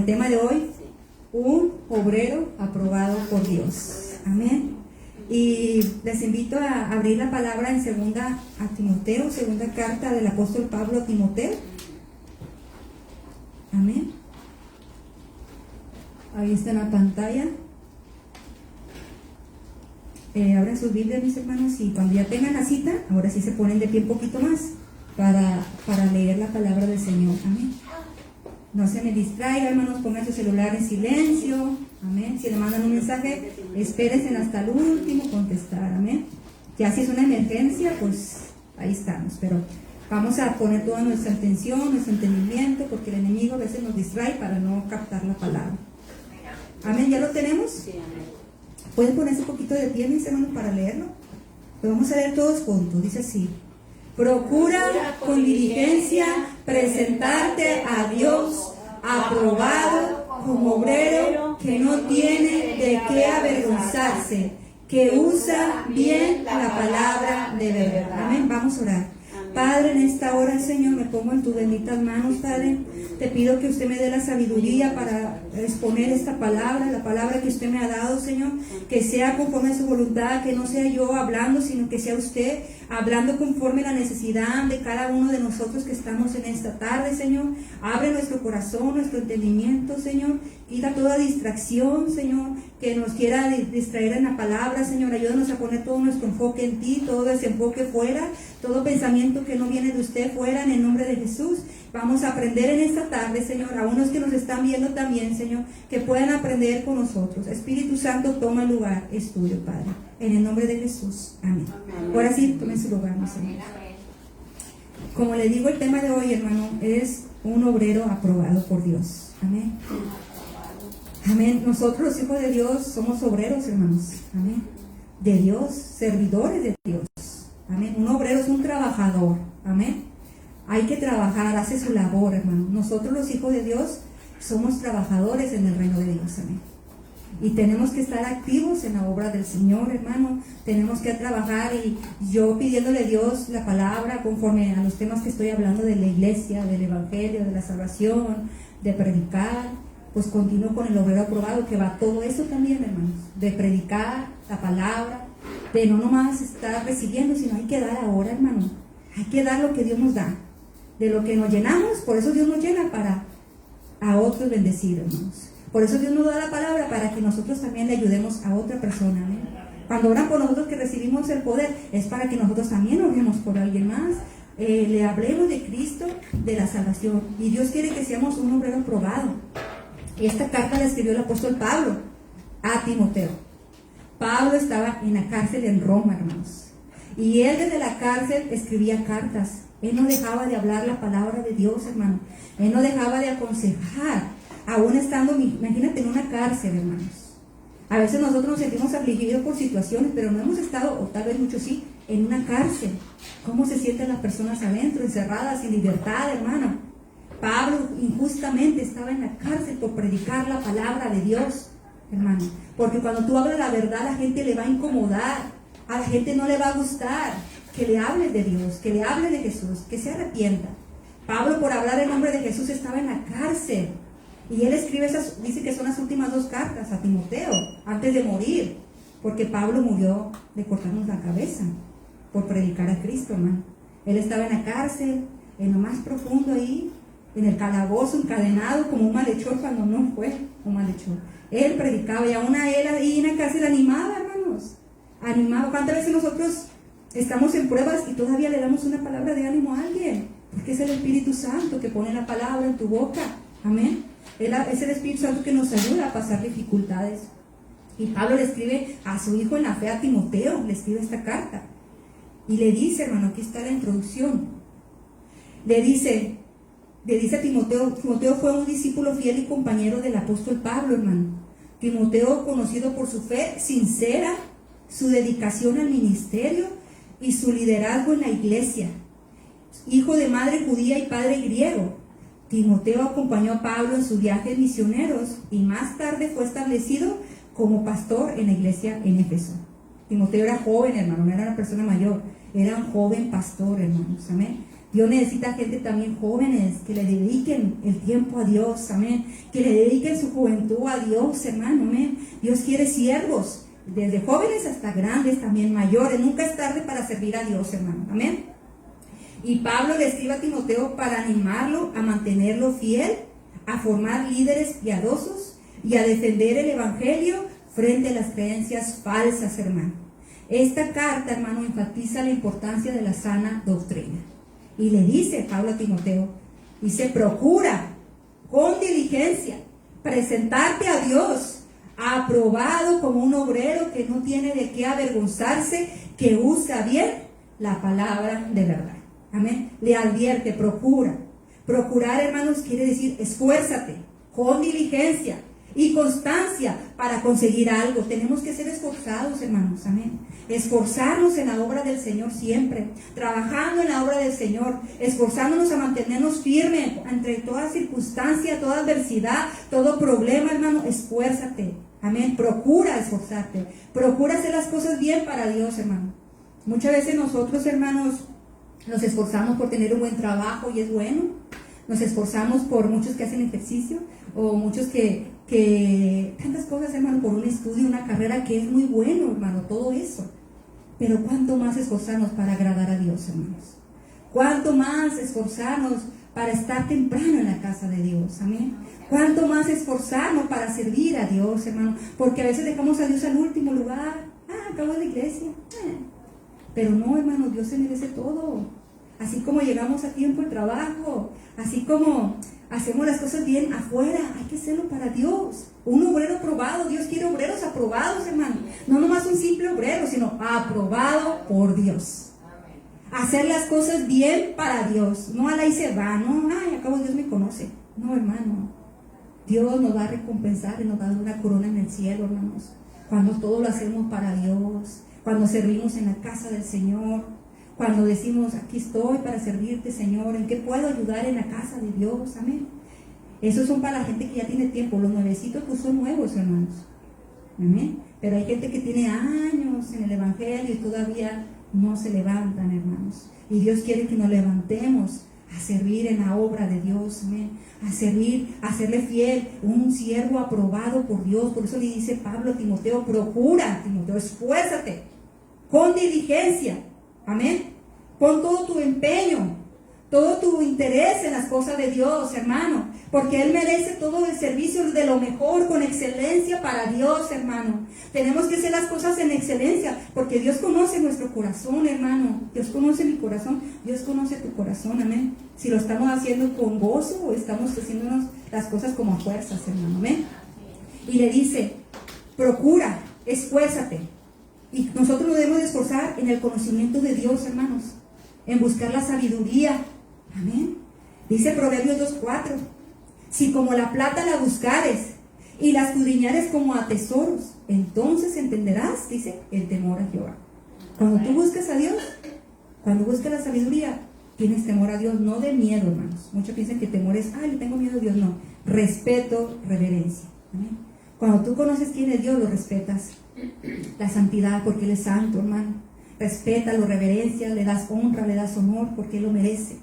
El tema de hoy, un obrero aprobado por Dios. Amén. Y les invito a abrir la palabra en segunda a Timoteo, segunda carta del apóstol Pablo a Timoteo. Amén. Ahí está en la pantalla. Abran sus Biblias, mis hermanos, y cuando ya tengan la cita, ahora sí se ponen de pie un poquito más para leer la palabra del Señor. Amén. No se me distraiga, hermanos, pongan su celular en silencio. Amén. Si le mandan un mensaje, espérense hasta el último contestar. Amén. Ya si es una emergencia, pues ahí estamos. Pero vamos a poner toda nuestra atención, nuestro entendimiento, porque el enemigo a veces nos distrae para no captar la palabra. Amén. ¿Ya lo tenemos? Sí, amén. ¿Pueden ponerse un poquito de pie, mis hermanos, para leerlo? Lo vamos a leer todos juntos. Dice así: procura con diligencia presentarte a Dios aprobado como obrero que no tiene de qué avergonzarse, que usa bien la palabra de verdad. Amén. Vamos a orar. Padre, en esta hora, Señor, me pongo en tus benditas manos, Padre. Te pido que usted me dé la sabiduría para exponer esta palabra, la palabra que usted me ha dado, Señor, que sea conforme a su voluntad, que no sea yo hablando, sino que sea usted hablando conforme a la necesidad de cada uno de nosotros que estamos en esta tarde, Señor. Abre nuestro corazón, nuestro entendimiento, Señor. Quita toda distracción, Señor, que nos quiera distraer en la palabra, Señor. Ayúdanos a poner todo nuestro enfoque en ti, todo ese enfoque fuera, todo pensamiento que no viene de usted fuera, en el nombre de Jesús. Vamos a aprender en esta tarde, Señor, a unos que nos están viendo también, Señor, que puedan aprender con nosotros. Espíritu Santo, toma el lugar, es tuyo, Padre. En el nombre de Jesús. Amén. Ahora sí, tomen su lugar, mis hermanos. Como le digo, el tema de hoy, hermano, es un obrero aprobado por Dios. Amén. Amén. Nosotros, los hijos de Dios, somos obreros, hermanos. Amén. De Dios, servidores de Dios. Amén. Un obrero es un trabajador. Amén. Hay que trabajar, hace su labor, hermano. Nosotros, los hijos de Dios, somos trabajadores en el reino de Dios. Amén. Y tenemos que estar activos en la obra del Señor, hermano. Tenemos que trabajar, y yo pidiéndole a Dios la palabra conforme a los temas que estoy hablando de la iglesia, del evangelio, de la salvación, de predicar. Pues continúo con el obrero aprobado, que va todo eso también, hermanos, de predicar la palabra, de no nomás estar recibiendo, sino hay que dar ahora, hermano. Hay que dar lo que Dios nos da, de lo que nos llenamos. Por eso Dios nos llena para a otros bendecir, hermanos. Por eso Dios nos da la palabra, para que nosotros también le ayudemos a otra persona, ¿eh? Cuando oran por nosotros que recibimos el poder, es para que nosotros también oremos por alguien más. Le hablemos de Cristo, de la salvación, y Dios quiere que seamos un obrero aprobado. Esta carta la escribió el apóstol Pablo a Timoteo. Pablo estaba en la cárcel en Roma, hermanos, y él desde la cárcel escribía cartas. Él no dejaba de hablar la palabra de Dios, hermano. Él no dejaba de aconsejar, aún estando, imagínate, en una cárcel, hermanos. A veces nosotros nos sentimos afligidos por situaciones, pero no hemos estado, o tal vez muchos sí, en una cárcel. ¿Cómo se sienten las personas adentro, encerradas, sin libertad, hermano? Pablo injustamente estaba en la cárcel por predicar la palabra de Dios, hermano. Porque cuando tú hablas la verdad, a la gente le va a incomodar, a la gente no le va a gustar que le hables de Dios, que le hables de Jesús, que se arrepienta. Pablo, por hablar el nombre de Jesús, estaba en la cárcel. Y él escribe esas, dice que son las últimas 2 cartas a Timoteo, antes de morir. Porque Pablo murió de cortarnos la cabeza por predicar a Cristo, hermano. Él estaba en la cárcel, en lo más profundo ahí, en el calabozo, encadenado como un malhechor, cuando no fue un malhechor. Él predicaba, y aún a él ahí en la cárcel animaba, hermanos. Animaba. ¿Cuántas veces nosotros estamos en pruebas y todavía le damos una palabra de ánimo a alguien? Porque es el Espíritu Santo que pone la palabra en tu boca. Amén. Es el Espíritu Santo que nos ayuda a pasar dificultades. Y Pablo le escribe a su hijo en la fe, a Timoteo, le escribe esta carta. Y le dice, hermano, aquí está la introducción. Le dice a Timoteo, Timoteo fue un discípulo fiel y compañero del apóstol Pablo, hermano. Timoteo, conocido por su fe sincera, su dedicación al ministerio y su liderazgo en la iglesia. Hijo de madre judía y padre griego, Timoteo acompañó a Pablo en sus viajes misioneros y más tarde fue establecido como pastor en la iglesia en Éfeso. Timoteo era joven, hermano, no era una persona mayor, era un joven pastor, hermanos. Amén. Dios necesita gente también jóvenes que le dediquen el tiempo a Dios, amén. Que le dediquen su juventud a Dios, hermano, amén. Dios quiere siervos, desde jóvenes hasta grandes, también mayores. Nunca es tarde para servir a Dios, hermano, amén. Y Pablo le escribe a Timoteo para animarlo a mantenerlo fiel, a formar líderes piadosos y a defender el evangelio frente a las creencias falsas, hermano. Esta carta, hermano, enfatiza la importancia de la sana doctrina. Y le dice Pablo a Timoteo, dice, procura con diligencia presentarte a Dios, aprobado como un obrero que no tiene de qué avergonzarse, que usa bien la palabra de verdad. Amén. Le advierte, procura. Procurar, hermanos, quiere decir esfuérzate con diligencia y constancia para conseguir algo. Tenemos que ser esforzados, hermanos, amén. Esforzarnos en la obra del Señor siempre, trabajando en la obra del Señor, esforzándonos a mantenernos firmes entre toda circunstancia, toda adversidad, todo problema, hermano. Esfuérzate, amén. Procura esforzarte, procura hacer las cosas bien para Dios, hermano. Muchas veces nosotros, hermanos, nos esforzamos por tener un buen trabajo y es bueno. Nos esforzamos por muchos que hacen ejercicio o muchos que tantas cosas, hermano, por un estudio, una carrera que es muy bueno, hermano, todo eso. Pero ¿cuánto más esforzarnos para agradar a Dios, hermanos? ¿Cuánto más esforzarnos para estar temprano en la casa de Dios? Amén. ¿Cuánto más esforzarnos para servir a Dios, hermano? Porque a veces dejamos a Dios al último lugar. Acabo de la iglesia. Pero no, hermano, Dios se merece todo. Así como llegamos a tiempo al trabajo, así como hacemos las cosas bien afuera, hay que hacerlo para Dios. Un obrero aprobado, Dios quiere obreros aprobados, hermano. No nomás un simple obrero, sino aprobado por Dios. Hacer las cosas bien para Dios, no a la y se va, no, acabo Dios me conoce. No, hermano, Dios nos va a recompensar y nos va a dar una corona en el cielo, hermanos. Cuando todo lo hacemos para Dios, cuando servimos en la casa del Señor, cuando decimos, aquí estoy para servirte, Señor, ¿en qué puedo ayudar en la casa de Dios? Amén. Esos son para la gente que ya tiene tiempo. Los nuevecitos pues son nuevos, hermanos. Amén. Pero hay gente que tiene años en el evangelio y todavía no se levantan, hermanos. Y Dios quiere que nos levantemos a servir en la obra de Dios, amén. A servir, a serle fiel, un siervo aprobado por Dios. Por eso le dice Pablo a Timoteo, procura, Timoteo, esfuérzate con diligencia, amén. Pon todo tu empeño, todo tu interés en las cosas de Dios, hermano, porque Él merece todo el servicio de lo mejor, con excelencia para Dios, hermano. Tenemos que hacer las cosas en excelencia, porque Dios conoce nuestro corazón, hermano. Dios conoce mi corazón, Dios conoce tu corazón, amén. Si lo estamos haciendo con gozo o estamos haciéndonos las cosas como a fuerzas, hermano, amén. Y le dice, procura, esfuérzate. Y nosotros nos debemos esforzar en el conocimiento de Dios, hermanos, en buscar la sabiduría, amén. Dice Proverbios 2:4, si como la plata la buscares y la escudriñares como a tesoros, entonces entenderás, dice, el temor a Jehová. Cuando tú buscas a Dios, cuando buscas la sabiduría, tienes temor a Dios, no de miedo, hermanos. Muchos piensan que temor es, le tengo miedo a Dios. No, respeto, reverencia, amén. Cuando tú conoces quién es Dios, lo respetas. La santidad, porque Él es santo, hermano. Respétalo, reverencia, le das honra, le das honor, porque Él lo merece.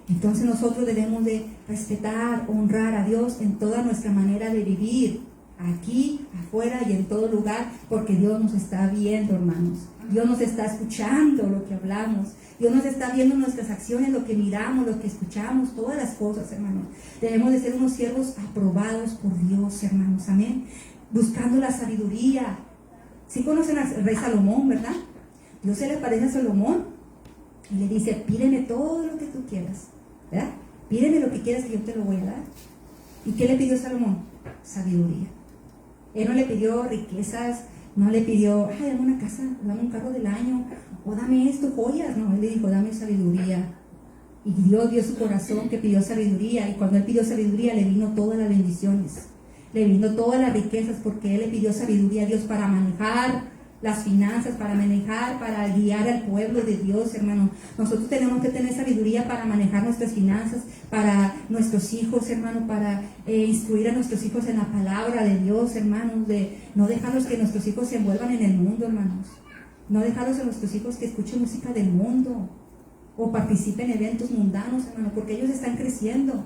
Entonces nosotros debemos de respetar, honrar a Dios en toda nuestra manera de vivir, aquí, afuera y en todo lugar, porque Dios nos está viendo, hermanos. Dios nos está escuchando lo que hablamos. Dios nos está viendo nuestras acciones, lo que miramos, lo que escuchamos, todas las cosas, hermanos. Debemos de ser unos siervos aprobados por Dios, hermanos, amén. Buscando la sabiduría. ¿Sí conocen al rey Salomón, verdad? Dios se le aparece a Salomón y le dice, pídeme todo lo que tú quieras, ¿verdad? Pídeme lo que quieras que yo te lo voy a dar. ¿Y qué le pidió Salomón? Sabiduría. Él no le pidió riquezas, no le pidió, dame una casa, dame un carro del año, o dame esto, joyas. No, él le dijo, dame sabiduría. Y Dios dio su corazón que pidió sabiduría, y cuando él pidió sabiduría le vino todas las bendiciones, le vino todas las riquezas, porque él le pidió sabiduría a Dios para manejar las finanzas, para manejar, para guiar al pueblo de Dios, hermano. Nosotros tenemos que tener sabiduría para manejar nuestras finanzas, para nuestros hijos, hermano, para instruir a nuestros hijos en la palabra de Dios, hermanos, de no dejarlos que nuestros hijos se envuelvan en el mundo, hermanos. No dejarlos a nuestros hijos que escuchen música del mundo. o participe en eventos mundanos, hermano, porque ellos están creciendo.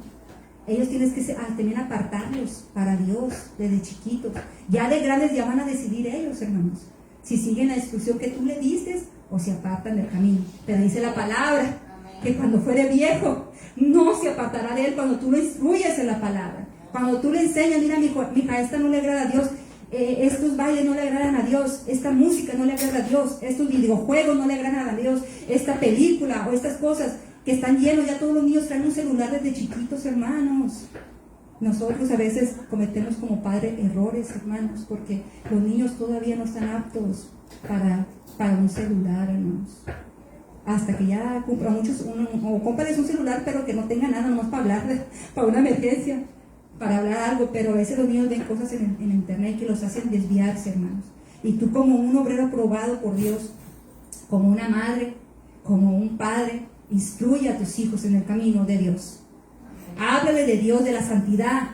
Ellos tienes que también apartarlos para Dios desde chiquitos. Ya de grandes ya van a decidir ellos, hermanos, si siguen la instrucción que tú le diste o se apartan del camino. Pero dice la palabra que cuando fuere viejo no se apartará de él cuando tú lo instruyes en la palabra. Cuando tú le enseñas, mira, mija, esta no le agrada a Dios, estos bailes no le agradan a Dios, esta música no le agrada a Dios, estos videojuegos no le agradan a Dios, esta película o estas cosas que están llenos, ya todos los niños traen un celular desde chiquitos, hermanos. Nosotros a veces cometemos como padres errores, hermanos, porque los niños todavía no están aptos para un celular, hermanos. Hasta que ya compra muchos, o cómprales un celular, pero que no tenga nada, nomás para hablar, para una emergencia, para hablar algo, pero a veces los niños ven cosas en internet que los hacen desviarse, hermanos. Y tú, como un obrero aprobado por Dios, como una madre, como un padre, instruye a tus hijos en el camino de Dios. Háblale de Dios, de la santidad.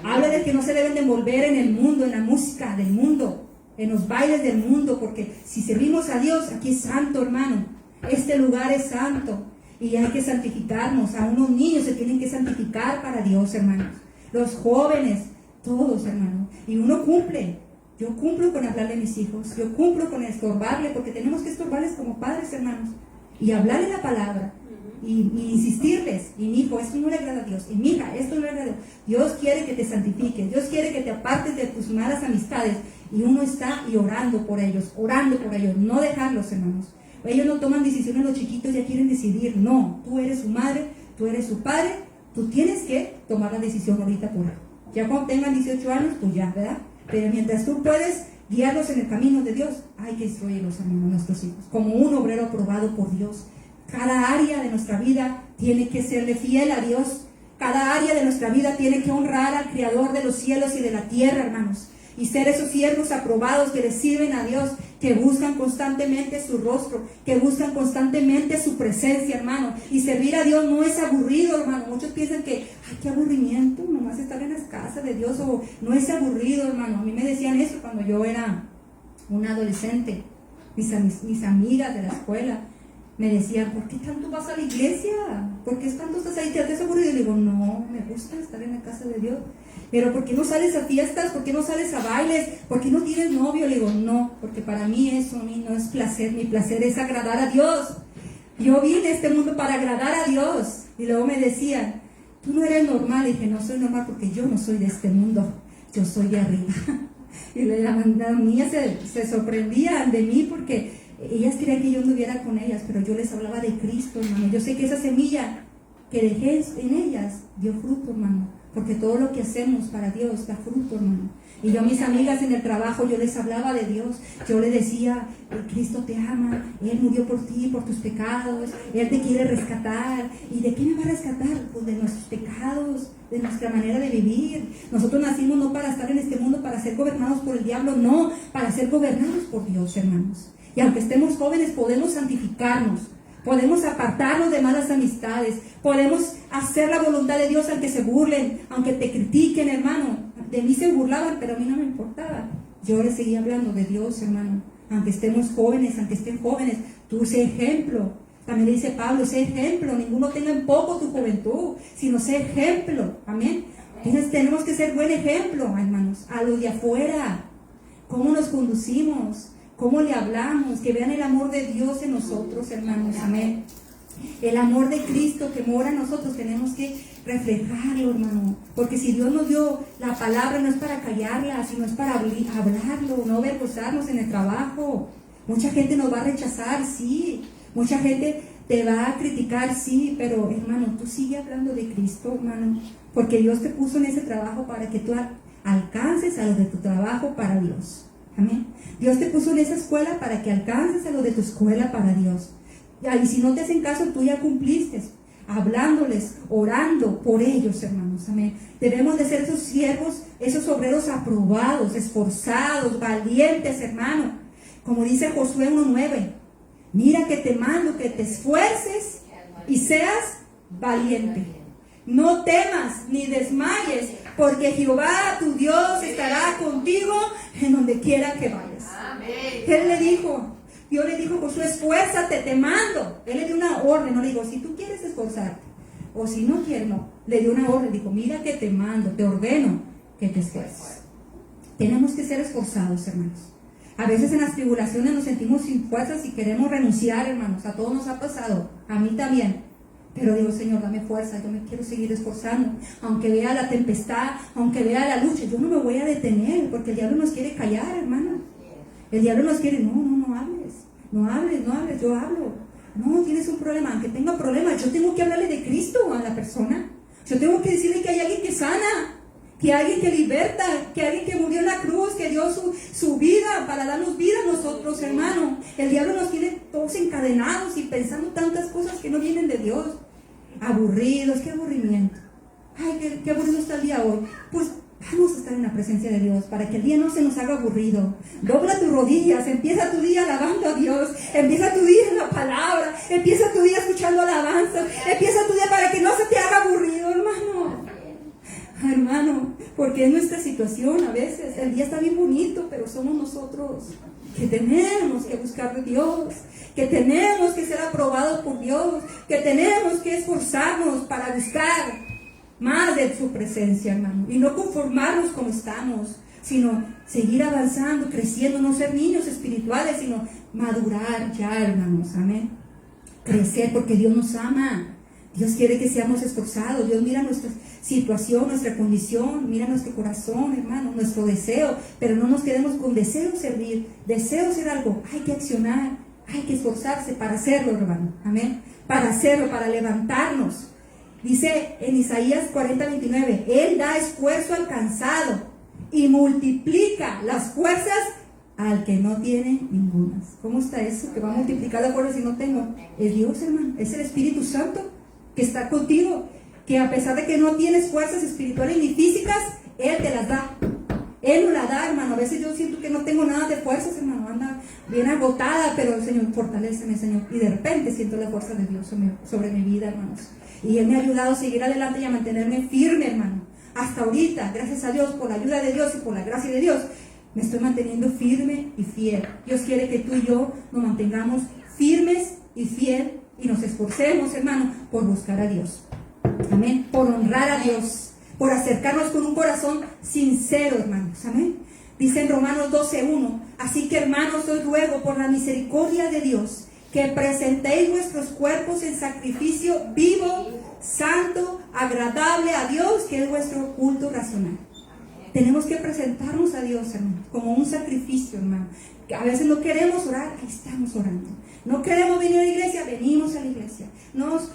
Háblale de que no se deben de envolver en el mundo, en la música del mundo, en los bailes del mundo, porque si servimos a Dios, aquí es santo, hermano. Este lugar es santo y hay que santificarnos. A unos niños se tienen que santificar para Dios, hermanos. Los jóvenes, todos, hermanos. Y uno cumple. Yo cumplo con hablarle a mis hijos. Yo cumplo con estorbarle, porque tenemos que estorbarles como padres, hermanos. Y hablarle la palabra. Y insistirles. Y mi hijo, esto no le agrada a Dios. Y mi hija, esto no le agrada a Dios. Dios quiere que te santifiques. Dios quiere que te apartes de tus malas amistades. Y uno está y orando por ellos. No dejarlos, hermanos. Ellos no toman decisiones, los chiquitos ya quieren decidir. No, tú eres su madre, tú eres su padre, tú tienes que tomar la decisión ahorita por él. Ya cuando tengan 18 años, pues ya, ¿verdad? Pero mientras tú puedes guiarlos en el camino de Dios, hay que instruirlos, hermanos, nuestros hijos, como un obrero aprobado por Dios. Cada área de nuestra vida tiene que serle fiel a Dios. Cada área de nuestra vida tiene que honrar al Creador de los cielos y de la tierra, hermanos. Y ser esos siervos aprobados que le sirven a Dios, que buscan constantemente su rostro, que buscan constantemente su presencia, hermano. Y servir a Dios no es aburrido, hermano. Muchos piensan que, ay, qué aburrimiento, nomás estar en las casas de Dios, o no es aburrido, hermano. A mí me decían eso cuando yo era una adolescente. Mis amigas de la escuela me decían, ¿por qué tanto vas a la iglesia? ¿Por qué tanto estás ahí? ¿Te has aburrido? Y le digo, no, me gusta estar en la casa de Dios. Pero ¿por qué no sales a fiestas? ¿Por qué no sales a bailes? ¿Por qué no tienes novio? Le digo, no, porque para mí eso a mí no es placer. Mi placer es agradar a Dios. Yo vine a este mundo para agradar a Dios. Y luego me decían, tú no eres normal. Y dije, no soy normal porque yo no soy de este mundo. Yo soy de arriba. Y las niñas se sorprendían de mí porque ellas querían que yo anduviera con ellas, pero yo les hablaba de Cristo, hermano. Yo sé que esa semilla que dejé en ellas dio fruto, hermano. Porque todo lo que hacemos para Dios da fruto, hermano. Y yo a mis amigas en el trabajo, yo les hablaba de Dios. Yo les decía, Cristo te ama, Él murió por ti, por tus pecados, Él te quiere rescatar. ¿Y de qué me va a rescatar? Pues de nuestros pecados, de nuestra manera de vivir. Nosotros nacimos no para estar en este mundo, para ser gobernados por el diablo, no, para ser gobernados por Dios, hermanos. Y aunque estemos jóvenes, podemos santificarnos. Podemos apartarnos de malas amistades. Podemos hacer la voluntad de Dios aunque se burlen, aunque te critiquen, hermano. De mí se burlaban, pero a mí no me importaba. Yo les seguía hablando de Dios, hermano. Aunque estemos jóvenes, aunque estén jóvenes, tú sé ejemplo. También le dice Pablo, sé ejemplo. Ninguno tenga en poco tu juventud, sino sé ejemplo. Amén. Entonces tenemos que ser buen ejemplo, hermanos, a los de afuera. Cómo nos conducimos, cómo le hablamos, que vean el amor de Dios en nosotros, hermanos, amén. El amor de Cristo que mora en nosotros tenemos que reflejarlo, hermano, porque si Dios nos dio la palabra no es para callarla, sino es para hablarlo, no avergonzarnos en el trabajo. Mucha gente nos va a rechazar, sí, mucha gente te va a criticar, sí, pero hermano, tú sigue hablando de Cristo, hermano, porque Dios te puso en ese trabajo para que tú alcances a los de tu trabajo para Dios. Amén. Dios te puso en esa escuela para que alcances a lo de tu escuela para Dios. Y si no te hacen caso, tú ya cumpliste, hablándoles, orando por ellos, hermanos. Amén. Debemos de ser esos siervos, esos obreros aprobados, esforzados, valientes, hermano. Como dice Josué 1:9, mira que te mando que te esfuerces y seas valiente. No temas ni desmayes, porque Jehová tu Dios estará contigo en donde quiera que vayas. Amén. Él le dijo, Dios le dijo a Josué, esfuérzate, te mando. Él le dio una orden, no le dijo, si tú quieres esforzarte, o si no quieres, no. Le dio una orden, dijo, mira que te mando, te ordeno que te esfuerces. Tenemos que ser esforzados, hermanos. A veces en las tribulaciones nos sentimos sin fuerzas y queremos renunciar, hermanos. A todos nos ha pasado, a mí también. Pero digo, Señor, dame fuerza, yo me quiero seguir esforzando. Aunque vea la tempestad, aunque vea la lucha, yo no me voy a detener, porque el diablo nos quiere callar, hermano. El diablo nos quiere, no hables, yo hablo. No, tienes un problema, aunque tenga problemas, yo tengo que hablarle de Cristo a la persona. Yo tengo que decirle que hay alguien que sana, que hay alguien que liberta, que hay alguien que murió en la cruz, que dio su vida para darnos vida a nosotros, hermano. El diablo nos tiene todos encadenados y pensando tantas cosas que no vienen de Dios. Aburridos, qué aburrimiento. Ay, qué aburrido está el día hoy. Pues vamos a estar en la presencia de Dios para que el día no se nos haga aburrido. Dobla tus rodillas, empieza tu día alabando a Dios, empieza tu día en la palabra, empieza tu día escuchando alabanzas, empieza tu día para que no se te haga aburrido, hermano, porque es nuestra situación a veces. El día está bien bonito, pero somos nosotros que tenemos que buscar de Dios, que tenemos que ser aprobados por Dios, que tenemos que esforzarnos para buscar más de su presencia, hermano, y no conformarnos como estamos, sino seguir avanzando, creciendo, no ser niños espirituales, sino madurar ya, hermanos, amén. Crecer porque Dios nos ama. Dios quiere que seamos esforzados. Dios mira nuestra situación, nuestra condición, mira nuestro corazón, hermano, nuestro deseo, pero no nos quedemos con deseo servir, deseo ser algo. Hay que accionar, hay que esforzarse para hacerlo, hermano, amén, para hacerlo, para levantarnos. Dice en Isaías 40:29, Él da esfuerzo al cansado y multiplica las fuerzas al que no tiene ningunas. ¿Cómo está eso? Que va a multiplicar las fuerzas si no tengo. Es Dios, hermano, es el Espíritu Santo que está contigo, que a pesar de que no tienes fuerzas espirituales ni físicas, Él te las da. Él nos la da, hermano. A veces yo siento que no tengo nada de fuerzas, hermano, anda bien agotada, pero Señor, fortaléceme, Señor. Y de repente siento la fuerza de Dios sobre mi vida, hermanos. Y Él me ha ayudado a seguir adelante y a mantenerme firme, hermano. Hasta ahorita, gracias a Dios, por la ayuda de Dios y por la gracia de Dios, me estoy manteniendo firme y fiel. Dios quiere que tú y yo nos mantengamos firmes y fiel y nos esforcemos, hermano, por buscar a Dios. Amén. Por honrar a Dios, por acercarnos con un corazón sincero, hermanos. Amén. Dice en Romanos 12:1, así que, hermanos, os ruego por la misericordia de Dios que presentéis vuestros cuerpos en sacrificio vivo, santo, agradable a Dios, que es vuestro culto racional. Tenemos que presentarnos a Dios, hermano, como un sacrificio, hermano. A veces no queremos orar, ahí estamos orando. No queremos venir a la iglesia, venimos a la iglesia. Nos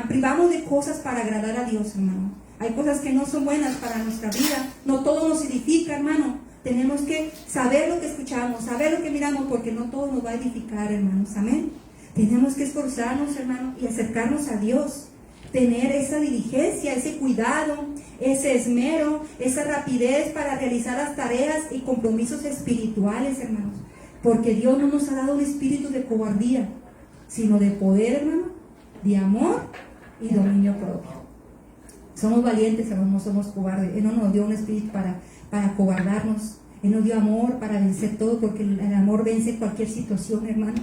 privamos de cosas para agradar a Dios, hermano. Hay cosas que no son buenas para nuestra vida. No todo nos edifica, hermano. Tenemos que saber lo que escuchamos, saber lo que miramos, porque no todo nos va a edificar, hermanos. Amén. Tenemos que esforzarnos, hermano, y acercarnos a Dios. Tener esa diligencia, ese cuidado, ese esmero, esa rapidez para realizar las tareas y compromisos espirituales, hermanos. Porque Dios no nos ha dado un espíritu de cobardía, sino de poder, hermano, de amor y dominio propio. Somos valientes, hermano, no somos cobardes. Él no nos dio un espíritu para cobardarnos. Él nos dio amor para vencer todo, porque el amor vence cualquier situación, hermano.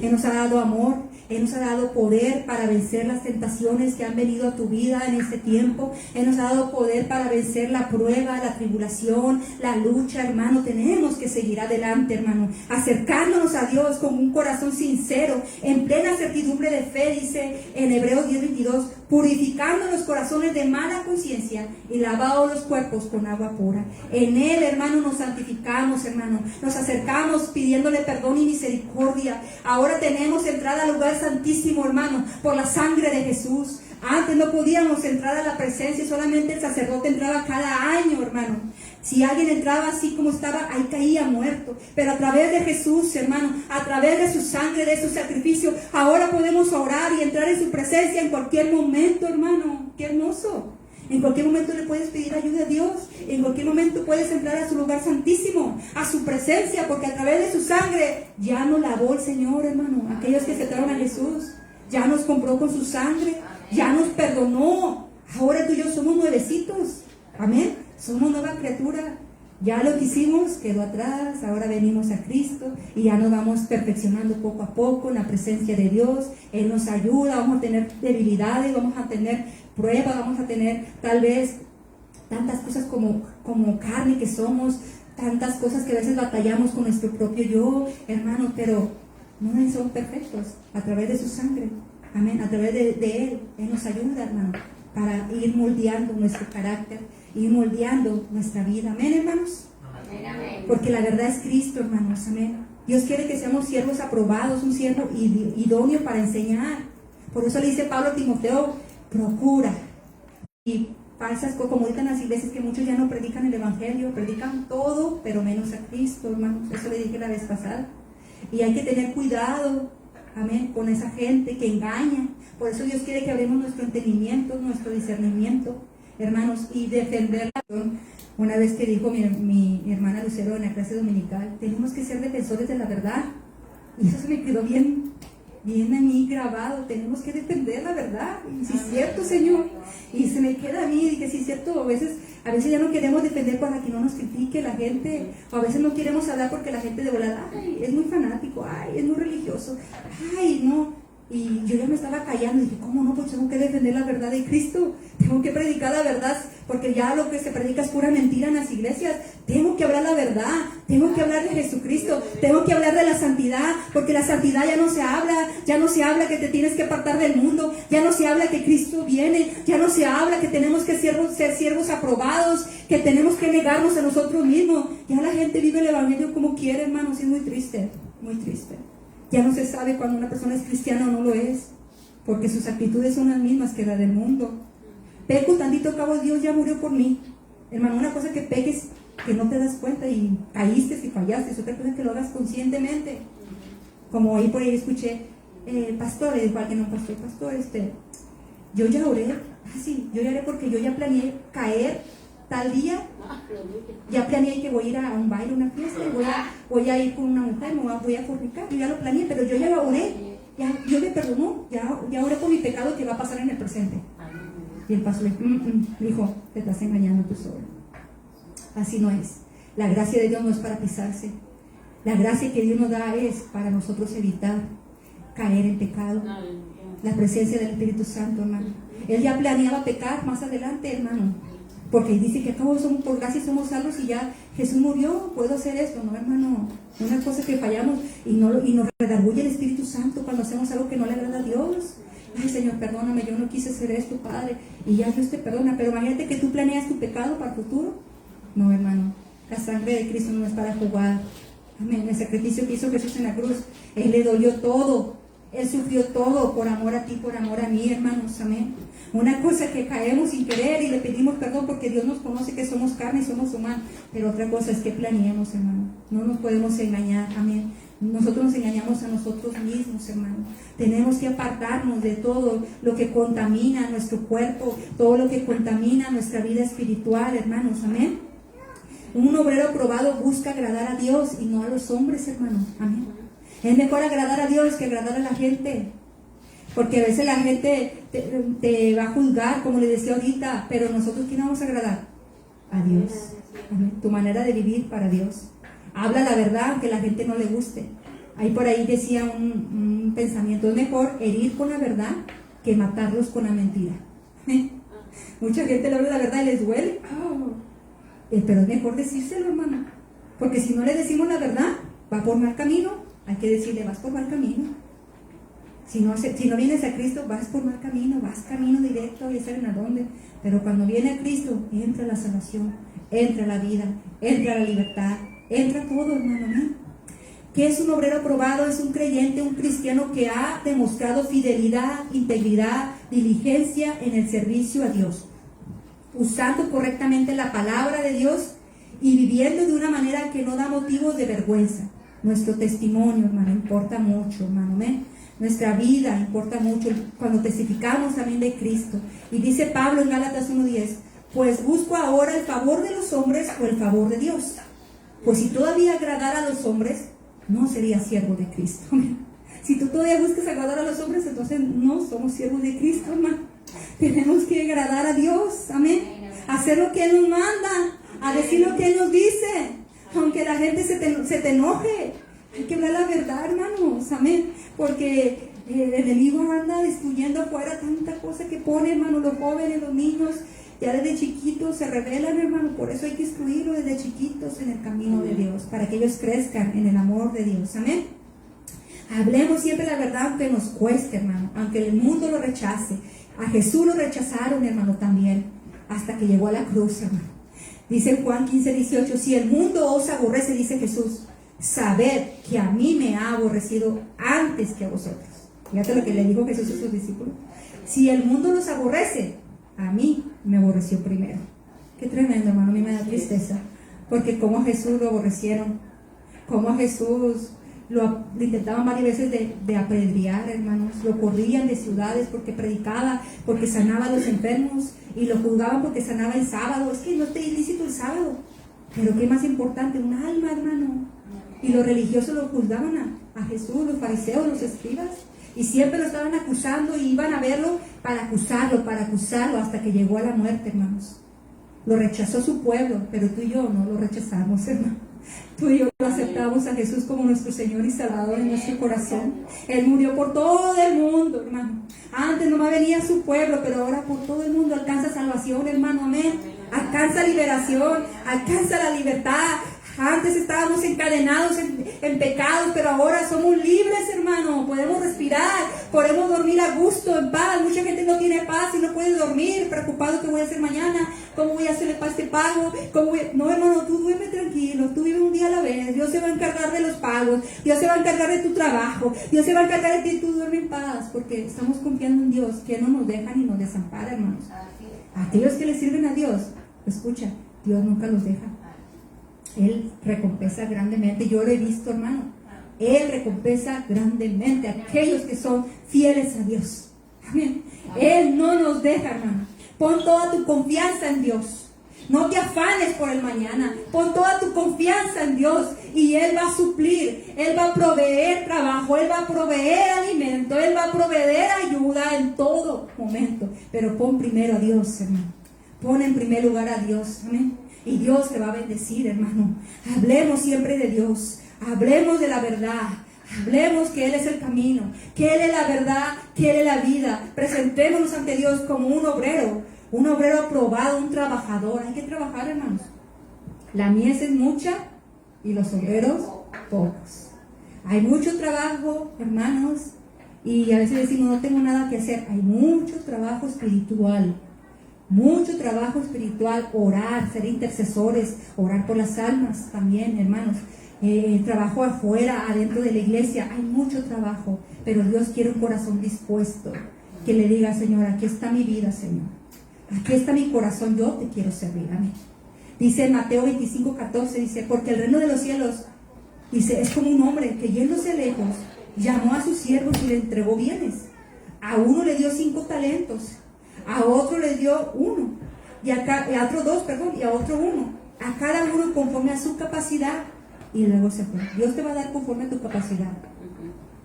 Él nos ha dado amor, Él nos ha dado poder para vencer las tentaciones que han venido a tu vida en este tiempo. Él nos ha dado poder para vencer la prueba, la tribulación, la lucha, hermano. Tenemos que seguir adelante, hermano, acercándonos a Dios con un corazón sincero, en plena certidumbre de fe, dice en Hebreos 10:22, purificando los corazones de mala conciencia y lavado los cuerpos con agua pura. En Él, hermano, nos santificamos, hermano, nos acercamos pidiéndole perdón y misericordia. Ahora tenemos entrada al lugar santísimo, hermano, por la sangre de Jesús. Antes no podíamos entrar a la presencia, solamente el sacerdote entraba cada año, hermano. Si alguien entraba así como estaba, ahí caía muerto. Pero a través de Jesús, hermano, a través de su sangre, de su sacrificio, ahora podemos orar y entrar en su presencia en cualquier momento, hermano. ¡Qué hermoso! En cualquier momento le puedes pedir ayuda a Dios. En cualquier momento puedes entrar a su lugar santísimo, a su presencia, porque a través de su sangre ya nos lavó el Señor, hermano. Aquellos que aceptaron a Jesús, ya nos compró con su sangre, ya nos perdonó. Ahora tú y yo somos nuevecitos. Amén. Somos nueva criatura. Ya lo que hicimos quedó atrás, ahora venimos a Cristo y ya nos vamos perfeccionando poco a poco en la presencia de Dios. Él nos ayuda, vamos a tener debilidades, vamos a tener pruebas, vamos a tener tal vez tantas cosas como carne que somos, tantas cosas que a veces batallamos con nuestro propio yo, hermano, pero no son perfectos a través de su sangre. Amén, a través de Él nos ayuda, hermano, para ir moldeando nuestro carácter, ir moldeando nuestra vida. Amén, hermanos. Amén. Porque la verdad es Cristo, hermanos. Amén. Dios quiere que seamos siervos aprobados, un siervo idóneo para enseñar. Por eso le dice Pablo a Timoteo, procura. Y falsas, como ahorita en las iglesias, que muchos ya no predican el evangelio, predican todo, pero menos a Cristo, hermanos. Eso le dije la vez pasada. Y hay que tener cuidado, amén, con esa gente que engaña. Por eso Dios quiere que abramos nuestro entendimiento, nuestro discernimiento, hermanos, y defenderla. Una vez que dijo mi hermana Lucero en la clase dominical, tenemos que ser defensores de la verdad. Y eso se me quedó bien a mí grabado. Tenemos que defender la verdad. Y si es cierto, Señor. Y se me queda a mí, dije, si es cierto, a veces ya no queremos defender para que no nos critique la gente, o a veces no queremos hablar porque la gente de volada, ay, es muy fanático, ay, es muy religioso, ay, no. Y yo ya me estaba callando y dije, ¿cómo no? Pues tengo que defender la verdad de Cristo, tengo que predicar la verdad, porque ya lo que se predica es pura mentira en las iglesias. Tengo que hablar la verdad, tengo que hablar de Jesucristo, tengo que hablar de la santidad, porque la santidad ya no se habla que te tienes que apartar del mundo, ya no se habla que Cristo viene, ya no se habla que tenemos que ser siervos aprobados, que tenemos que negarnos a nosotros mismos. Ya la gente vive el evangelio como quiere, hermanos, y es muy triste, muy triste. Ya no se sabe cuando una persona es cristiana o no lo es, porque sus actitudes son las mismas que las del mundo. Peco tantito, cabo, Dios ya murió por mí. Hermano, una cosa que peques que no te das cuenta y caíste y fallaste, es otra cosa que lo hagas conscientemente. Como ahí por ahí escuché, pastor, igual que no pastor, yo ya oré, yo ya oré porque yo ya planeé caer tal día, ya planeé que voy a ir a un baile, una fiesta, y voy a ir con una mujer, voy a fornicar, yo ya lo planeé, pero yo ya lo oré, ya Dios me perdonó, ya oré por mi pecado que va a pasar en el presente. Y el pastor le dijo, te estás engañando tú solo. Así no es. La gracia de Dios no es para pisarse. La gracia que Dios nos da es para nosotros evitar caer en pecado. La presencia del Espíritu Santo, hermano. Él ya planeaba pecar más adelante, hermano. Porque dice que acabo por gracia somos salvos y ya Jesús murió, puedo hacer esto, no, hermano. Una cosa que fallamos y nos redarguye el Espíritu Santo cuando hacemos algo que no le agrada a Dios. Ay, Señor, perdóname, yo no quise hacer esto, Padre. Y ya Dios te perdona, pero imagínate que tú planeas tu pecado para el futuro. No, hermano, la sangre de Cristo no es para jugar. Amén, el sacrificio que hizo Jesús en la cruz, Él le dolió todo. Él sufrió todo por amor a ti, por amor a mí, hermanos, amén. Una cosa es que caemos sin querer y le pedimos perdón porque Dios nos conoce que somos carne y somos humanos, pero otra cosa es que planeemos, hermano. No nos podemos engañar, amén. Nosotros nos engañamos a nosotros mismos, hermano. Tenemos que apartarnos de todo lo que contamina nuestro cuerpo, todo lo que contamina nuestra vida espiritual, hermanos, amén. Un obrero aprobado busca agradar a Dios y no a los hombres, hermanos, amén. Es mejor agradar a Dios que agradar a la gente. Porque a veces la gente te va a juzgar, como le decía ahorita, pero nosotros, ¿quién vamos a agradar? A Dios. Amén. Tu manera de vivir para Dios. Habla la verdad aunque la gente no le guste. Ahí por ahí decía un pensamiento, es mejor herir con la verdad que matarlos con la mentira. Mucha gente le habla la verdad y les duele. Pero es mejor decírselo, hermano. Porque si no le decimos la verdad, va por mal camino. Hay que decirle, vas por mal camino. Si no vienes a Cristo, vas por mal camino, vas camino directo y saben a dónde. Pero cuando viene a Cristo, entra la salvación, entra la vida, entra la libertad, entra todo, hermano, ¿no? ¿Qué es un obrero aprobado? Es un creyente, un cristiano que ha demostrado fidelidad, integridad, diligencia en el servicio a Dios, usando correctamente la palabra de Dios y viviendo de una manera que no da motivos de vergüenza. Nuestro testimonio, hermano, importa mucho, hermano, ¿no? Nuestra vida importa mucho cuando testificamos también de Cristo. Y dice Pablo en Gálatas 1:10, pues busco ahora el favor de los hombres o el favor de Dios. Pues si todavía agradara a los hombres, no sería siervo de Cristo. Si tú todavía buscas agradar a los hombres, entonces no somos siervos de Cristo, hermano. Tenemos que agradar a Dios, amén. Hacer lo que Él nos manda. a decir lo que Él nos dice, aunque la gente se te enoje. Hay que hablar la verdad, hermanos, amén, porque el enemigo anda destruyendo afuera tanta cosa que pone, hermano, los jóvenes, los niños, ya desde chiquitos se rebelan, hermano, por eso hay que instruirlos desde chiquitos en el camino de Dios, para que ellos crezcan en el amor de Dios, amén. Hablemos siempre la verdad aunque nos cueste, hermano, aunque el mundo lo rechace. A Jesús lo rechazaron, hermano, también, hasta que llegó a la cruz, hermano. Dice Juan 15:18, si el mundo os aborrece, dice Jesús, sabed que a mí me ha aborrecido antes que a vosotros. Fíjate lo que le dijo Jesús a sus discípulos. Si el mundo los aborrece, a mí me aborreció primero. Qué tremendo, hermano, a mí me da tristeza. Porque como a Jesús lo aborrecieron, como a Jesús lo intentaban varias veces de apedrear, hermanos. Lo corrían de ciudades porque predicaba, porque sanaba a los enfermos, y lo juzgaban porque sanaba el sábado. Es que no está ilícito el sábado. Pero qué más importante, un alma, hermano. Y los religiosos lo juzgaban a Jesús, los fariseos, los escribas. Y siempre lo estaban acusando y iban a verlo para acusarlo, hasta que llegó a la muerte, hermanos. Lo rechazó su pueblo, pero tú y yo no lo rechazamos, hermano. Tú y yo lo aceptamos a Jesús como nuestro Señor y Salvador en nuestro corazón. Él murió por todo el mundo, hermano. Antes nomás venía su pueblo, pero ahora por todo el mundo alcanza salvación, hermano, amén. Alcanza liberación, alcanza la libertad. Antes estábamos encadenados en pecados, pero ahora somos libres, hermano. Podemos respirar, podemos dormir a gusto, en paz. Mucha gente no tiene paz y no puede dormir, preocupado qué voy a hacer mañana, cómo voy a hacerle para este pago. No, hermano, tú duerme tranquilo, tú vive un día a la vez. Dios se va a encargar de los pagos, Dios se va a encargar de tu trabajo, Dios se va a encargar de ti, tú duerme en paz, porque estamos confiando en Dios, que no nos deja ni nos desampara, hermanos. Aquellos que le sirven a Dios, escucha, Dios nunca los deja. Él recompensa grandemente. Yo lo he visto, hermano. Él recompensa grandemente a aquellos que son fieles a Dios. Amén. Él no nos deja, hermano. Pon toda tu confianza en Dios. No te afanes por el mañana. Pon toda tu confianza en Dios y Él va a suplir. Él va a proveer trabajo. Él va a proveer alimento. Él va a proveer ayuda en todo momento. Pero pon primero a Dios, hermano. Pon en primer lugar a Dios. Amén. Y Dios te va a bendecir, hermano. Hablemos siempre de Dios. Hablemos de la verdad. Hablemos que Él es el camino, que Él es la verdad, que Él es la vida. Presentémonos ante Dios como un obrero aprobado, un trabajador. Hay que trabajar, hermanos. La mies es mucha y los obreros pocos. Hay mucho trabajo, hermanos, y a veces decimos, no tengo nada que hacer. Hay mucho trabajo espiritual. Mucho trabajo espiritual, orar, ser intercesores, orar por las almas también, hermanos. Trabajo afuera, adentro de la iglesia, hay mucho trabajo, pero Dios quiere un corazón dispuesto, que le diga, Señor, aquí está mi vida, Señor. Aquí está mi corazón, yo te quiero servir, amén. Dice en Mateo 25:14, dice, porque el reino de los cielos, dice, es como un hombre que yéndose lejos, llamó a sus siervos y le entregó bienes. A uno le dio 5 talentos. A otro le dio 1, y a otro 2, y a otro 1, a cada uno conforme a su capacidad, y luego se fue. Dios te va a dar conforme a tu capacidad.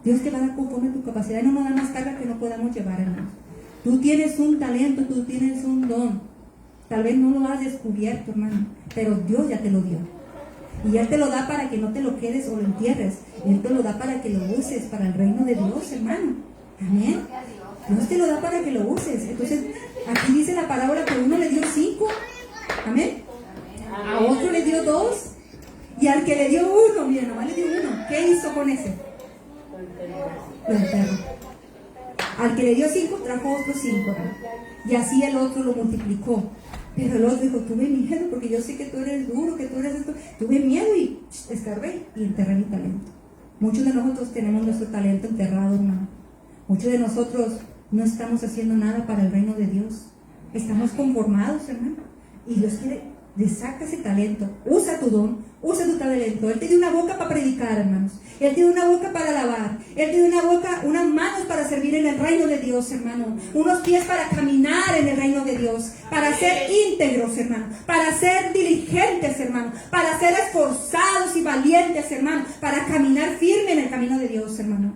Dios te va a dar conforme a tu capacidad, y no nos da más carga que no podamos llevar, hermano. Tú tienes un talento, tú tienes un don, tal vez no lo has descubierto, hermano, pero Dios ya te lo dio, y Él te lo da para que no te lo quedes o lo entierres. Él te lo da para que lo uses para el reino de Dios, hermano, amén. Dios te lo da para que lo uses. Entonces, aquí dice la palabra que uno le dio 5, amén. A otro le dio 2, y al que le dio 1, mira, nomás le dio 1. ¿Qué hizo con ese? Lo enterró. Al que le dio 5, trajo otros 5, ¿no? Y así el otro lo multiplicó. Pero el otro dijo, tuve miedo porque yo sé que tú eres duro, que tú eres esto. Tuve miedo y escarbé y enterré mi talento. Muchos de nosotros tenemos nuestro talento enterrado, hermano. Muchos de nosotros no estamos haciendo nada para el reino de Dios. Estamos conformados, hermano. Y Dios quiere, saca ese talento. Usa tu don, usa tu talento. Él te dio una boca para predicar, hermanos. Él te dio una boca para alabar. Él te dio una boca, unas manos para servir en el reino de Dios, hermano. Unos pies para caminar en el reino de Dios. Para ser íntegros, hermano. Para ser diligentes, hermano. Para ser esforzados y valientes, hermano. Para caminar firme en el camino de Dios, hermano.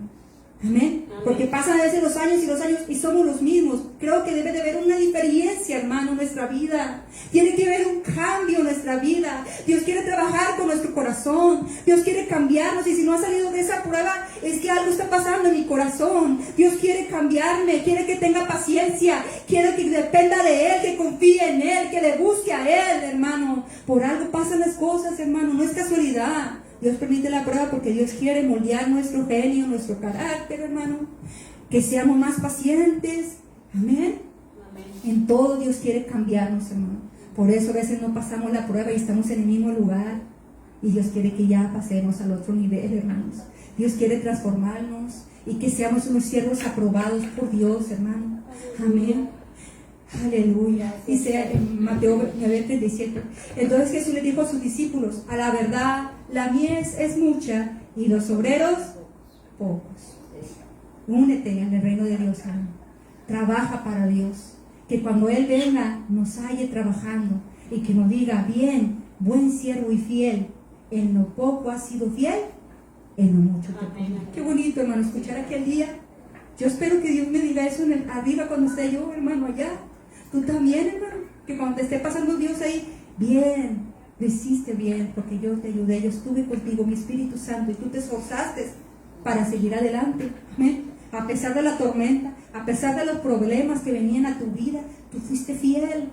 Amén. Porque pasan a veces los años y somos los mismos. Creo que debe de haber una diferencia, hermano, en nuestra vida. Tiene que haber un cambio en nuestra vida. Dios quiere trabajar con nuestro corazón. Dios quiere cambiarnos. Y si no ha salido de esa prueba, es que algo está pasando en mi corazón. Dios quiere cambiarme. Quiere que tenga paciencia. Quiere que dependa de Él, que confíe en Él, que le busque a Él, hermano. Por algo pasan las cosas, hermano. No es casualidad. Dios permite la prueba porque Dios quiere moldear nuestro genio, nuestro carácter, hermano. Que seamos más pacientes. Amén. En todo Dios quiere cambiarnos, hermano. Por eso a veces no pasamos la prueba y estamos en el mismo lugar. Y Dios quiere que ya pasemos al otro nivel, hermanos. Dios quiere transformarnos y que seamos unos siervos aprobados por Dios, hermano. Amén. Aleluya. Dice en Mateo 9:37. Entonces Jesús le dijo a sus discípulos: a la verdad, la mies es mucha y los obreros pocos. Únete en el reino de Dios, hermano. Trabaja para Dios. Que cuando Él venga nos halle trabajando y que nos diga: bien, buen siervo y fiel, en lo poco has sido fiel, en lo mucho te pongo. Qué bonito, hermano, escuchar aquel día. Yo espero que Dios me diga eso arriba cuando esté yo, hermano, allá. Tú también, hermano, que cuando te esté pasando Dios ahí: bien, lo hiciste bien, porque yo te ayudé, yo estuve contigo, mi Espíritu Santo, y tú te esforzaste para seguir adelante. Amén. A pesar de la tormenta, a pesar de los problemas que venían a tu vida, tú fuiste fiel.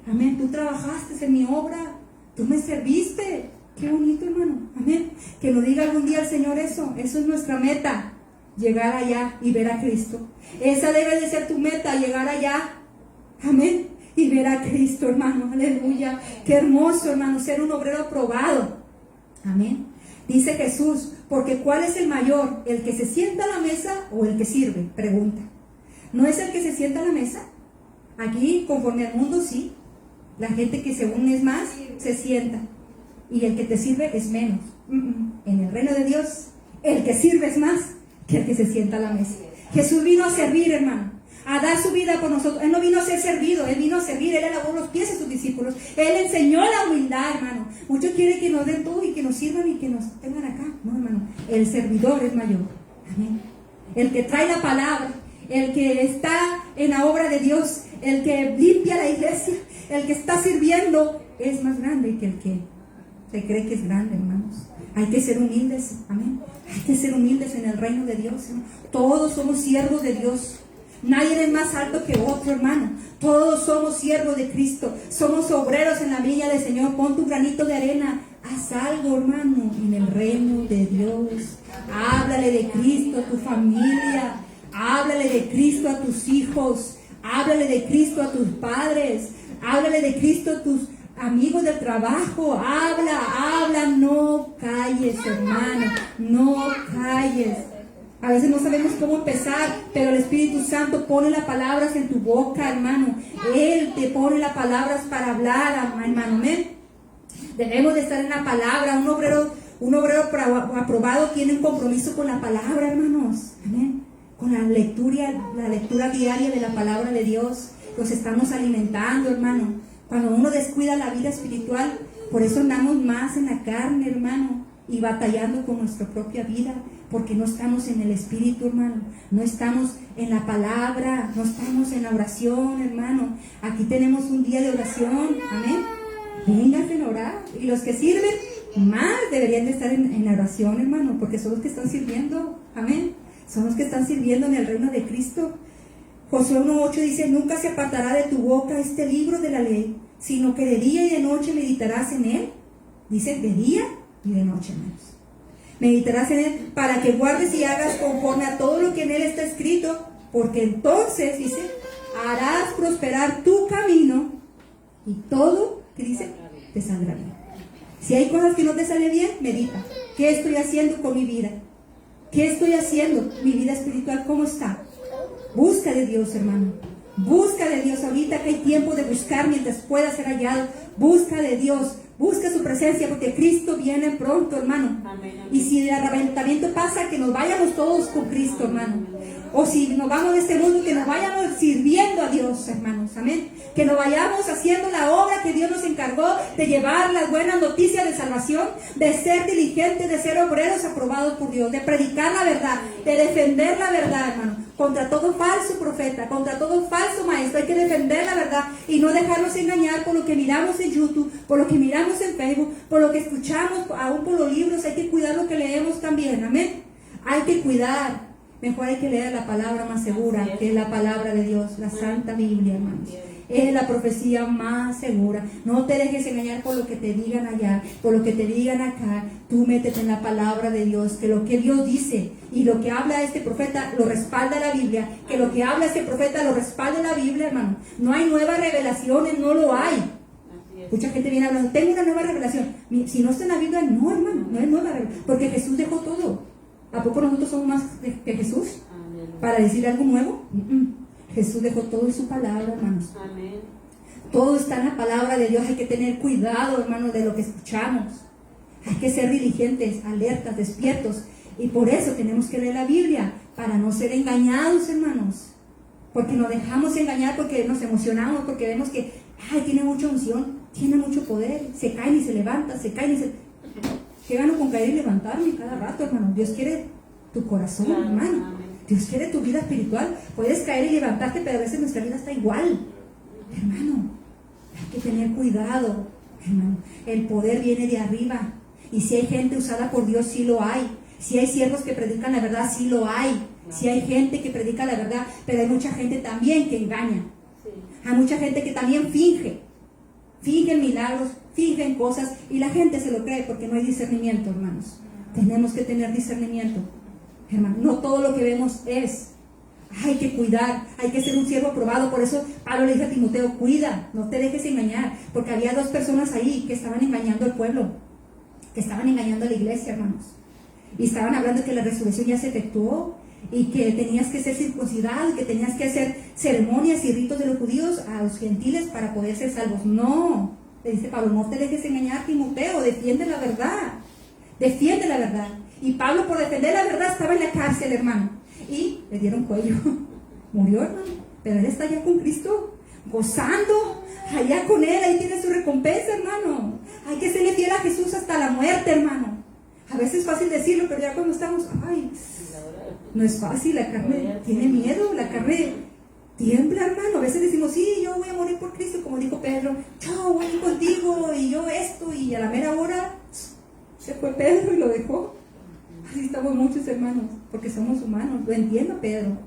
Amén. Tú trabajaste en mi obra, tú me serviste. Qué bonito, hermano. Amén. Que lo diga algún día el Señor eso. Eso es nuestra meta, llegar allá y ver a Cristo. Esa debe de ser tu meta, llegar allá. Amén. Y ver a Cristo, hermano. Aleluya. Qué hermoso, hermano, ser un obrero aprobado. Amén. Dice Jesús: porque ¿cuál es el mayor? ¿El que se sienta a la mesa o el que sirve? Pregunta. ¿No es el que se sienta a la mesa? Aquí, conforme al mundo, sí. La gente que según es más, se sienta. Y el que te sirve es menos. En el reino de Dios, el que sirve es más que el que se sienta a la mesa. Jesús vino a servir, hermano, a dar su vida por nosotros. Él no vino a ser servido, Él vino a servir. Él lavó los pies a sus discípulos. Él enseñó la humildad, hermano. Muchos quieren que nos den todo y que nos sirvan y que nos tengan acá. No, hermano, el servidor es mayor. Amén. El que trae la palabra, el que está en la obra de Dios, el que limpia la iglesia, el que está sirviendo, es más grande que el que se cree que es grande, hermanos. Hay que ser humildes, amén. Hay que ser humildes en el reino de Dios, hermano. Todos somos siervos de Dios. Nadie es más alto que otro, hermano. Todos somos siervos de Cristo. Somos obreros en la viña del Señor. Pon tu granito de arena. Haz algo, hermano, en el reino de Dios. Háblale de Cristo a tu familia. Háblale de Cristo a tus hijos. Háblale de Cristo a tus padres. Háblale de Cristo a tus amigos del trabajo. Habla, no calles, hermano. No calles. A veces no sabemos cómo empezar, pero el Espíritu Santo pone las palabras en tu boca, hermano. Él te pone las palabras para hablar, hermano. ¿Amén? Debemos de estar en la palabra. Un obrero aprobado tiene un compromiso con la palabra, hermanos. Amén. Con la lectura diaria de la palabra de Dios. Nos estamos alimentando, hermano. Cuando uno descuida la vida espiritual, por eso andamos más en la carne, hermano, y batallando con nuestra propia vida, porque no estamos en el Espíritu, hermano. No estamos en la palabra, no estamos en la oración, hermano. Aquí tenemos un día de oración, amén. Vénganse a orar. Y los que sirven, más deberían de estar en la oración, hermano, porque son los que están sirviendo, amén. Son los que están sirviendo en el reino de Cristo. Josué 1:8 dice: nunca se apartará de tu boca este libro de la ley, sino que de día y de noche meditarás en él. Dice de día y de noche, hermanos. Meditarás en él para que guardes y hagas conforme a todo lo que en él está escrito, porque entonces, dice, harás prosperar tu camino y todo, ¿qué dice? Te saldrá bien. Si hay cosas que no te salen bien, medita. ¿Qué estoy haciendo con mi vida? ¿Qué estoy haciendo? Mi vida espiritual, ¿cómo está? Busca de Dios, hermano. Busca de Dios ahorita que hay tiempo de buscar mientras pueda ser hallado. Busca de Dios. Busca su presencia porque Cristo viene pronto, hermano. Amén, amén. Y si el arrebatamiento pasa, que nos vayamos todos con Cristo, hermano. O si nos vamos de este mundo, que nos vayamos sirviendo a Dios, hermanos, amén. Que nos vayamos haciendo la obra que Dios nos encargó de llevar las buenas noticias de salvación, de ser diligentes, de ser obreros aprobados por Dios, de predicar la verdad, de defender la verdad, hermano. Contra todo falso profeta, contra todo falso maestro, hay que defender la verdad y no dejarnos engañar por lo que miramos en YouTube, por lo que miramos en Facebook, por lo que escuchamos, aún por los libros. Hay que cuidar lo que leemos también, amén. Hay que cuidar. Mejor hay que leer la palabra más segura, que es la palabra de Dios, la Santa Biblia, hermanos. Es la profecía más segura. No te dejes engañar por lo que te digan allá, por lo que te digan acá. Tú métete en la palabra de Dios, que lo que Dios dice y lo que habla este profeta lo respalda la Biblia, que lo que habla este profeta lo respalda la Biblia, hermano. No hay nuevas revelaciones, no lo hay. Mucha gente viene hablando, tengo una nueva revelación. Si no está en la Biblia, no, hermano, no es nueva revelación, porque Jesús dejó todo. ¿A poco nosotros somos más que Jesús? Amén. ¿Para decir algo nuevo? Jesús dejó todo en su palabra, hermanos. Amén. Todo está en la palabra de Dios. Hay que tener cuidado, hermanos, de lo que escuchamos. Hay que ser diligentes, alertas, despiertos. Y por eso tenemos que leer la Biblia, para no ser engañados, hermanos. Porque nos dejamos engañar, porque nos emocionamos, porque vemos que, tiene mucha unción, tiene mucho poder, se caen y se levantan, se caen y se... ¿Qué gano con caer y levantarme cada rato, hermano? Dios quiere tu corazón, hermano. Dios quiere tu vida espiritual. Puedes caer y levantarte, pero a veces nuestra vida está igual. Hermano, hay que tener cuidado, hermano. El poder viene de arriba. Y si hay gente usada por Dios, sí lo hay. Si hay siervos que predican la verdad, sí lo hay. Si hay gente que predica la verdad, pero hay mucha gente también que engaña. Hay mucha gente que también finge milagros, fingen cosas, y la gente se lo cree porque no hay discernimiento, hermanos. Tenemos que tener discernimiento, hermano. No todo lo que vemos es. Hay que cuidar, hay que ser un siervo aprobado. Por eso Pablo le dice a Timoteo, cuida, no te dejes engañar, porque había 2 personas ahí que estaban engañando al pueblo, que estaban engañando a la iglesia, hermanos, y estaban hablando que la resurrección ya se efectuó, y que tenías que ser circuncidado, y que tenías que hacer ceremonias y ritos de los judíos a los gentiles para poder ser salvos. No, le dice Pablo, no te dejes engañar, Timoteo, defiende la verdad, defiende la verdad. Y Pablo, por defender la verdad, estaba en la cárcel, hermano, y le dieron cuello, murió, hermano, pero él está allá con Cristo, gozando, allá con él, ahí tiene su recompensa, hermano. Hay que serle fiel a Jesús hasta la muerte, hermano. A veces es fácil decirlo, pero ya cuando estamos, no es fácil, la carne tiene miedo, la carne tiembla, hermano. A veces decimos, sí, yo voy a morir por Cristo, como dijo Pedro, yo voy a ir contigo, y yo esto, y a la mera hora se fue Pedro y lo dejó. Así estamos muchos, hermanos, porque somos humanos. Lo entiendo, Pedro,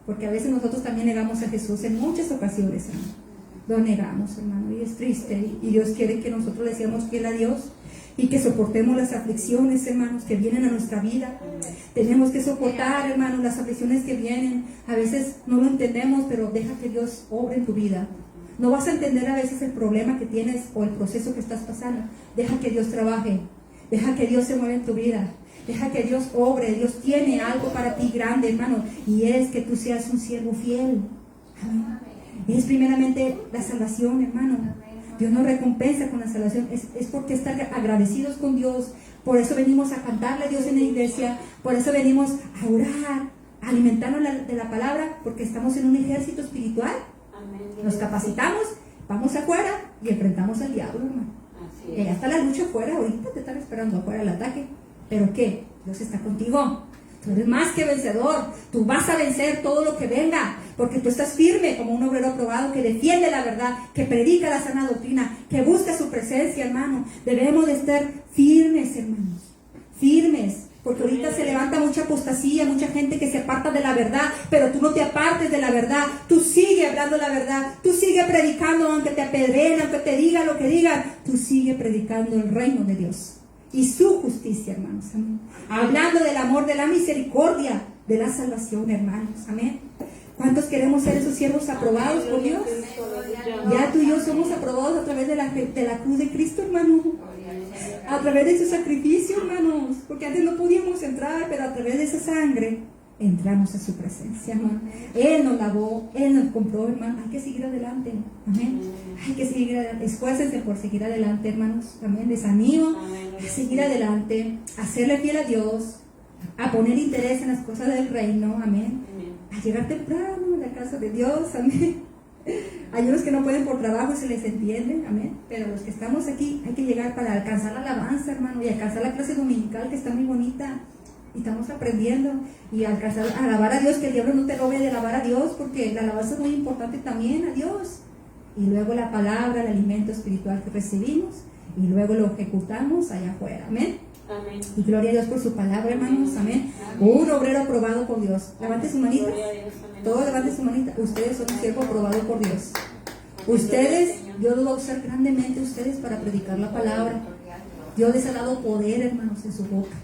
porque a veces nosotros también negamos a Jesús en muchas ocasiones, hermano. Lo negamos, hermano, y es triste, y Dios quiere que nosotros le seamos fiel a Dios, y que soportemos las aflicciones, hermanos, que vienen a nuestra vida. Tenemos que soportar, hermanos, las aflicciones que vienen. A veces no lo entendemos, pero deja que Dios obre en tu vida. No vas a entender a veces el problema que tienes o el proceso que estás pasando. Deja que Dios trabaje, deja que Dios se mueva en tu vida, deja que Dios obre. Dios tiene algo para ti grande, hermano, y es que tú seas un siervo fiel. Amén. Es primeramente la salvación, hermano. Dios nos recompensa con la salvación, es porque estar agradecidos con Dios. Por eso venimos a cantarle a Dios en la iglesia, por eso venimos a orar, a alimentarnos de la palabra, porque estamos en un ejército espiritual. Nos capacitamos, vamos afuera y enfrentamos al diablo, hermano. Y allá está la lucha afuera, ahorita te están esperando afuera el ataque, pero ¿qué? Dios está contigo. Tú eres más que vencedor, tú vas a vencer todo lo que venga, porque tú estás firme como un obrero aprobado que defiende la verdad, que predica la sana doctrina, que busca su presencia, hermano. Debemos de estar firmes, hermanos, firmes, porque ahorita se levanta mucha apostasía, mucha gente que se aparta de la verdad, pero tú no te apartes de la verdad, tú sigue hablando la verdad, tú sigue predicando, aunque te apedreen, aunque te digan lo que digan, tú sigue predicando el reino de Dios y su justicia, hermanos, amén. Hablando del amor, de la misericordia, de la salvación, hermanos, amén. ¿Cuántos queremos ser esos siervos aprobados por Dios? Ya tú y yo somos aprobados a través de la cruz de Cristo, hermano, a través de su sacrificio, hermanos, porque antes no podíamos entrar, pero a través de esa sangre entramos a su presencia, hermano. Él nos lavó, Él nos compró, hermano. Hay que seguir adelante, amén. Hay que seguir adelante. Esfuércense por seguir adelante, hermanos. También les animo a seguir adelante, a serle fiel a Dios, a poner interés en las cosas del reino, amén. a llegar temprano a la casa de Dios, amén. Hay unos que no pueden por trabajo, se les entiende, amén. Pero los que estamos aquí hay que llegar para alcanzar la alabanza, hermano, y alcanzar la clase dominical que está muy bonita. Y estamos aprendiendo y alcanzar a alabar a Dios, que el diablo no te robe de alabar a Dios, porque la alabanza es muy importante también a Dios. Y luego la palabra, el alimento espiritual que recibimos, y luego lo ejecutamos allá afuera, amén. Amén. Y gloria a Dios por su palabra, hermanos, amén. Un obrero aprobado por Dios. Levante su manita. Todos levanten su manita. Ustedes son un siervo aprobado por Dios. Ustedes, Dios los va a usar grandemente a ustedes para predicar la palabra. Dios les ha dado poder, hermanos, en su boca.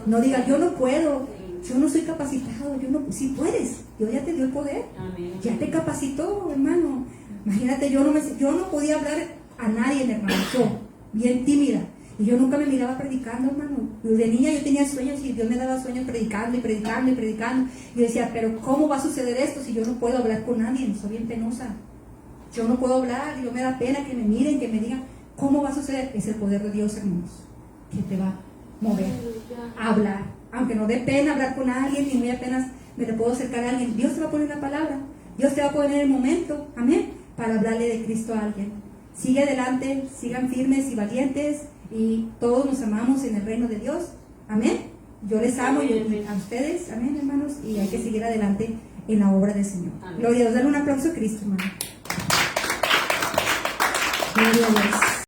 No diga, yo no puedo, yo no soy capacitado, yo no, sí puedes, Dios ya te dio el poder, ya te capacitó, hermano. Imagínate, yo no podía hablar a nadie, hermano, yo, bien tímida, y yo nunca me miraba predicando, hermano. De niña yo tenía sueños y Dios me daba sueños predicando y predicando y predicando. Y yo decía, pero ¿cómo va a suceder esto si yo no puedo hablar con nadie? Soy bien penosa, yo no puedo hablar, y yo me da pena que me miren, que me digan, ¿cómo va a suceder? Es el poder de Dios, hermanos, que te va a mover, a hablar, aunque no dé pena hablar con alguien, ni muy apenas me le puedo acercar a alguien. Dios te va a poner una palabra, Dios te va a poner el momento, amén, para hablarle de Cristo a alguien. Sigue adelante, sigan firmes y valientes, y todos nos amamos en el reino de Dios, amén. Yo les amo y a ustedes, amén, hermanos, y hay que seguir adelante en la obra del Señor. Amén. Gloria a Dios. Dale un aplauso a Cristo, hermano. Gloria a Dios.